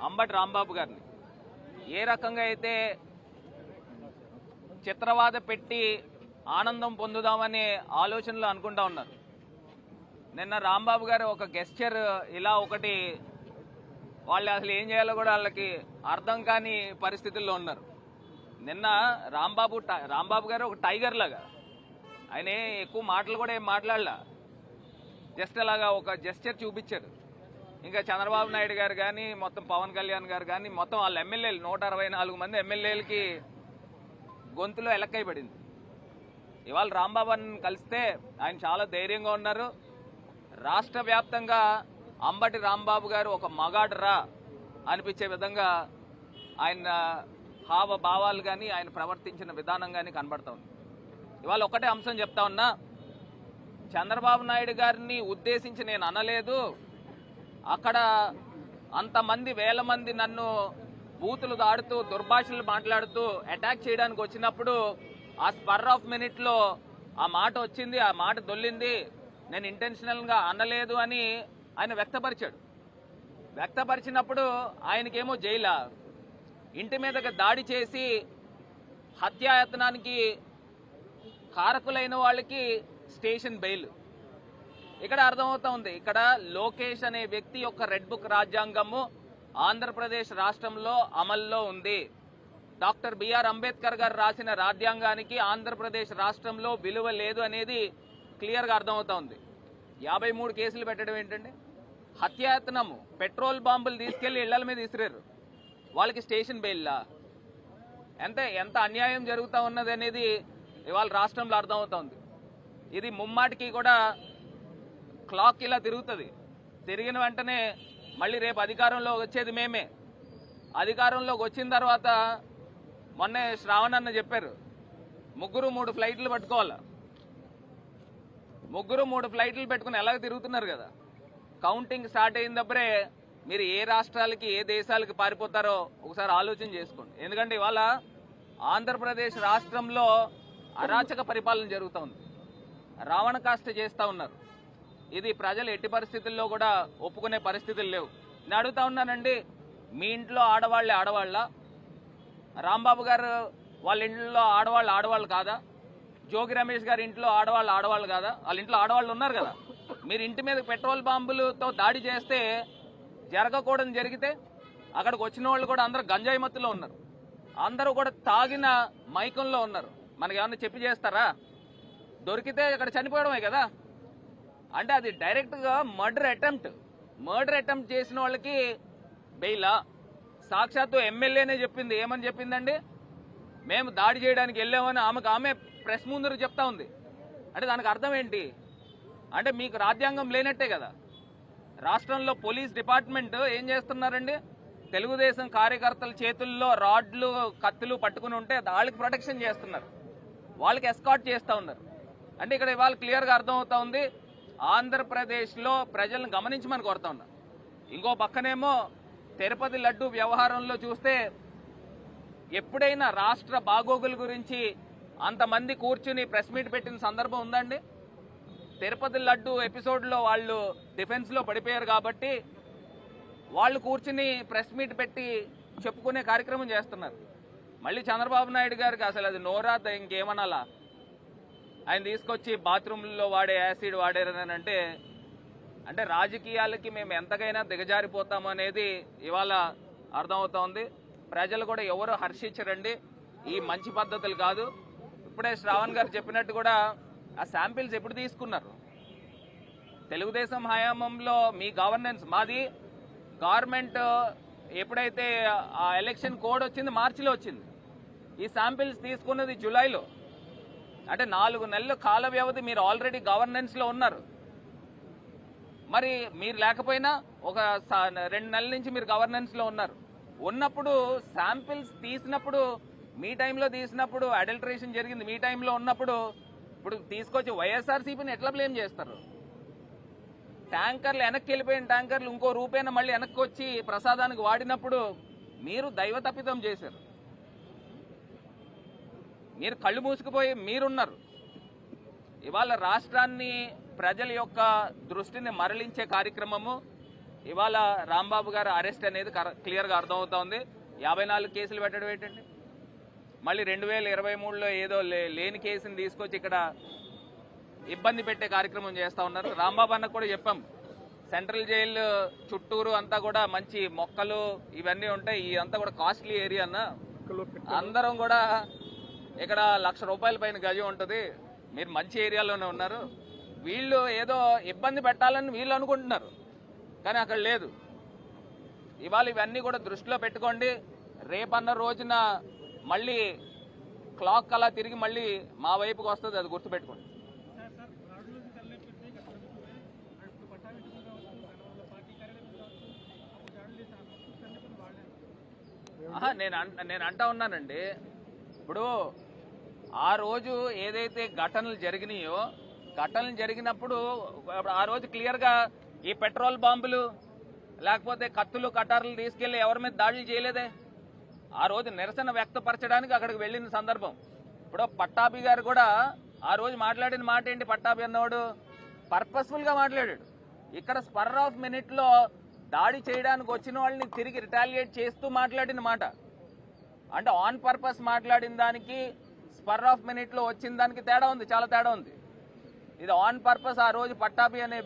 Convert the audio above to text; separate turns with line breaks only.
అంబటి రాంబాబు గారిని ఏ రకంగా అయితే చిత్రవాద పెట్టి ఆనందం పొందుదామనే ఆలోచనలు అనుకుంటా ఉన్నారు. నిన్న రాంబాబు గారు ఒక గెస్చర్ ఇలా ఒకటి వాళ్ళు అసలు ఏం చేయాలో కూడా వాళ్ళకి అర్థం కాని పరిస్థితుల్లో ఉన్నారు. నిన్న రాంబాబు గారు ఒక టైగర్ లాగా ఆయన ఎక్కువ మాటలు కూడా ఏం మాట్లాడలా, జస్ట్ అలాగా ఒక జెస్చర్ చూపించారు. ఇంకా చంద్రబాబు నాయుడు గారు కానీ మొత్తం పవన్ కళ్యాణ్ గారు కానీ మొత్తం వాళ్ళ ఎమ్మెల్యేలు 164 మంది ఎమ్మెల్యేలకి గొంతులో ఎలక్కై పడింది. ఇవాళ రాంబాబుని కలిస్తే ఆయన చాలా ధైర్యంగా ఉన్నారు. రాష్ట్ర వ్యాప్తంగా అంబటి రాంబాబు గారు ఒక మగాడరా అనిపించే విధంగా ఆయన హావభావాలు కానీ ఆయన ప్రవర్తించిన విధానం కానీ కనబడతా ఉంది. ఇవాళ ఒకటే అంశం చెప్తా ఉన్నా, చంద్రబాబు నాయుడు గారిని ఉద్దేశించి నేను అనలేదు. అక్కడ అంతమంది వేల మంది నన్ను బూతులు దాడుతూ దుర్భాషలు మాట్లాడుతూ అటాక్ చేయడానికి వచ్చినప్పుడు ఆ స్పర్ ఆఫ్ మినిట్లో ఆ మాట వచ్చింది, ఆ మాట దొల్లింది, నేను ఇంటెన్షనల్గా అనలేదు అని ఆయన వ్యక్తపరిచాడు. వ్యక్తపరిచినప్పుడు ఆయనకేమో జైలా, ఇంటి మీదకి దాడి చేసి హత్యాయత్నానికి కారకులైన వాళ్ళకి స్టేషన్ బెయిల్. ఇక్కడ అర్థమవుతా ఉంది, ఇక్కడ లోకేష్ అనే వ్యక్తి యొక్క రెడ్ బుక్ రాజ్యాంగము ఆంధ్రప్రదేశ్ రాష్ట్రంలో అమల్లో ఉంది. డాక్టర్ బిఆర్ అంబేద్కర్ గారు రాసిన రాజ్యాంగానికి ఆంధ్రప్రదేశ్ రాష్ట్రంలో విలువ లేదు అనేది క్లియర్గా అర్థమవుతా ఉంది. 53 కేసులు పెట్టడం ఏంటండి? హత్యాయత్నము, పెట్రోల్ బాంబులు తీసుకెళ్లి ఇళ్ల మీద విసిరారు, వాళ్ళకి స్టేషన్ బెయిల్లా? ఎంత అన్యాయం జరుగుతూ ఉన్నది అనేది ఇవాళ రాష్ట్రంలో అర్థమవుతా ఉంది. ఇది ముమ్మాటికి కూడా క్లాక్ ఇలా తిరుగుతుంది. తిరిగిన వెంటనే మళ్ళీ రేపు అధికారంలో వచ్చేది మేమే. అధికారంలోకి వచ్చిన తర్వాత మొన్నే శ్రావణ్ అన్న చెప్పారు, 3 ఫ్లైట్లు పట్టుకోవాలి. 3 ఫ్లైట్లు పెట్టుకుని ఎలాగ తిరుగుతున్నారు కదా. కౌంటింగ్ స్టార్ట్ అయినప్పుడే మీరు ఏ రాష్ట్రాలకి ఏ దేశాలకి పారిపోతారో ఒకసారి ఆలోచన చేసుకోండి. ఎందుకంటే ఇవాళ ఆంధ్రప్రదేశ్ రాష్ట్రంలో అరాచక పరిపాలన జరుగుతోంది, రావణ కాష్ట చేస్తూ ఉన్నారు. ఇది ప్రజలు ఎట్టి పరిస్థితుల్లో కూడా ఒప్పుకునే పరిస్థితులు లేవు. నేను అడుగుతా ఉన్నానండి, మీ ఇంట్లో ఆడవాళ్ళ రాంబాబు గారు వాళ్ళ ఇంట్లో ఆడవాళ్ళు కాదా? జోగి రమేష్ గారి ఇంట్లో ఆడవాళ్ళు కాదా? వాళ్ళ ఇంట్లో ఆడవాళ్ళు ఉన్నారు కదా. మీరు ఇంటి మీద పెట్రోల్ బాంబులతో దాడి చేస్తే జరగకూడదని జరిగితే అక్కడికి వచ్చిన వాళ్ళు కూడా అందరూ గంజాయి మత్తులో ఉన్నారు, అందరూ కూడా తాగిన మైకంలో ఉన్నారు. మనకి ఏమన్నా చెప్పి చేస్తారా? దొరికితే అక్కడ చనిపోవడమే కదా. అంటే అది డైరెక్ట్గా మర్డర్ అటెంప్ట్ చేసిన వాళ్ళకి బెయిలా? సాక్షాత్తు ఎమ్మెల్యేనే చెప్పింది, ఏమని చెప్పిందండి? మేము దాడి చేయడానికి వెళ్ళామని ఆమె ప్రెస్ ముందర చెప్తా ఉంది. అంటే దానికి అర్థం ఏంటి? అంటే మీకు రాజ్యాంగం లేనట్టే కదా. రాష్ట్రంలో పోలీస్ డిపార్ట్మెంట్ ఏం చేస్తున్నారండి? తెలుగుదేశం కార్యకర్తల చేతుల్లో రాడ్లు కత్తులు పట్టుకుని ఉంటే వాళ్ళకి ప్రొటెక్షన్ చేస్తున్నారు, వాళ్ళకి ఎస్కాట్ చేస్తూ ఉన్నారు. అంటే ఇక్కడ ఇవాళ క్లియర్గా అర్థమవుతా ఉంది, ఆంధ్రప్రదేశ్లో ప్రజలను గమనించమని కోరుతా ఉన్నా. ఇంకో పక్కనేమో తిరుపతి లడ్డు వ్యవహారంలో చూస్తే ఎప్పుడైనా రాష్ట్ర బాగోగుల గురించి అంతమంది కూర్చుని ప్రెస్ మీట్ పెట్టిన సందర్భం ఉందండి? తిరుపతి లడ్డు ఎపిసోడ్లో వాళ్ళు డిఫెన్స్లో పడిపోయారు కాబట్టి వాళ్ళు కూర్చుని ప్రెస్ మీట్ పెట్టి చెప్పుకునే కార్యక్రమం చేస్తున్నారు. మళ్ళీ చంద్రబాబు నాయుడు గారికి అసలు అది నోరా ఇంకేమనాలా? ఆయన తీసుకొచ్చి బాత్రూంలో వాడే యాసిడ్ వాడారని అంటే రాజకీయాలకి మేము ఎంతకైనా దిగజారిపోతాము అనేది ఇవాళ అర్థమవుతోంది. ప్రజలు కూడా ఎవరు హర్షించరండి, ఈ మంచి పద్ధతులు కాదు. ఇప్పుడే శ్రావణ్ గారు చెప్పినట్టు కూడా ఆ శాంపిల్స్ ఎప్పుడు తీసుకున్నారు? తెలుగుదేశం హయాంలో మీ గవర్నెన్స్, మాది గవర్నమెంట్ ఎప్పుడైతే ఆ ఎలక్షన్ కోడ్ వచ్చింది మార్చిలో వచ్చింది, ఈ శాంపిల్స్ తీసుకున్నది జూలైలో. అంటే 4 నెలల కాల వ్యవధి మీరు ఆల్రెడీ గవర్నెన్స్లో ఉన్నారు. మరి మీరు లేకపోయినా ఒక 2 నెలల నుంచి మీరు గవర్నెన్స్లో ఉన్నారు. ఉన్నప్పుడు శాంపిల్స్ తీసినప్పుడు మీ టైంలో తీసినప్పుడు అడల్టరేషన్ జరిగింది మీ టైంలో ఉన్నప్పుడు, ఇప్పుడు తీసుకొచ్చి వైఎస్ఆర్సీపీని ఎట్లా బ్లేమ్ చేస్తారు? ట్యాంకర్లు వెనక్కి వెళ్ళిపోయిన ట్యాంకర్లు ఇంకో రూపేణ మళ్ళీ వెనక్కి వచ్చి ప్రసాదానికి వాడినప్పుడు మీరు దైవ తప్పిదం చేశారు. మీరు కళ్ళు మూసుకుపోయి మీరున్నారు. ఇవాళ రాష్ట్రాన్ని ప్రజల యొక్క దృష్టిని మరలించే కార్యక్రమము, ఇవాళ రాంబాబు గారు అరెస్ట్ అనేది క్లియర్గా అర్థమవుతోంది. 54 కేసులు పెట్టడం ఏంటండి? మళ్ళీ 2023లో ఏదో లేని కేసుని తీసుకొచ్చి ఇక్కడ ఇబ్బంది పెట్టే కార్యక్రమం చేస్తూ ఉన్నారు. రాంబాబు అన్నకు కూడా చెప్పాం, సెంట్రల్ జైలు చుట్టూరు అంతా కూడా మంచి మొక్కలు ఇవన్నీ ఉంటాయి, ఇదంతా కూడా కాస్ట్లీ ఏరియా అన్న. అందరం కూడా ఇక్కడ ₹1,00,000 పైన గజం ఉంటుంది, మీరు మంచి ఏరియాలోనే ఉన్నారు. వీళ్ళు ఏదో ఇబ్బంది పెట్టాలని వీళ్ళు అనుకుంటున్నారు, కానీ అక్కడ లేదు. ఇవాళ ఇవన్నీ కూడా దృష్టిలో పెట్టుకోండి. రేపన్న రోజున మళ్ళీ క్లాక్ అలా తిరిగి మళ్ళీ మా వైపుకి వస్తుంది, అది గుర్తుపెట్టుకోండి. నేను అంటా ఉన్నానండి, ఇప్పుడు ఆ రోజు ఏదైతే ఘటనలు జరిగినాయో, ఘటనలు జరిగినప్పుడు ఆ రోజు క్లియర్గా ఈ పెట్రోల్ బాంబులు లేకపోతే కత్తులు కటార్లు తీసుకెళ్లి ఎవరి మీద దాడులు చేయలేదే. ఆ రోజు నిరసన వ్యక్తపరచడానికి అక్కడికి వెళ్ళిన సందర్భం. ఇప్పుడు పట్టాభి గారు కూడా ఆ రోజు మాట్లాడిన మాట ఏంటి? పట్టాభి అన్నవాడు పర్పస్ఫుల్ గా మాట్లాడాడు. ఇక్కడ స్పర్ ఆఫ్ మినిట్ లో దాడి చేయడానికి వచ్చిన వాళ్ళని తిరిగి రిటాలియేట్ చేస్తూ మాట్లాడిన మాట. అంటే ఆన్ పర్పస్ మాట్లాడిన దానికి స్పర్ ఆఫ్ మినిట్ లో వచ్చిన దానికి తేడా ఉంది, చాలా తేడా ఉంది. ఇది ఆన్ పర్పస్ ఆ రోజు పట్టాభి అనే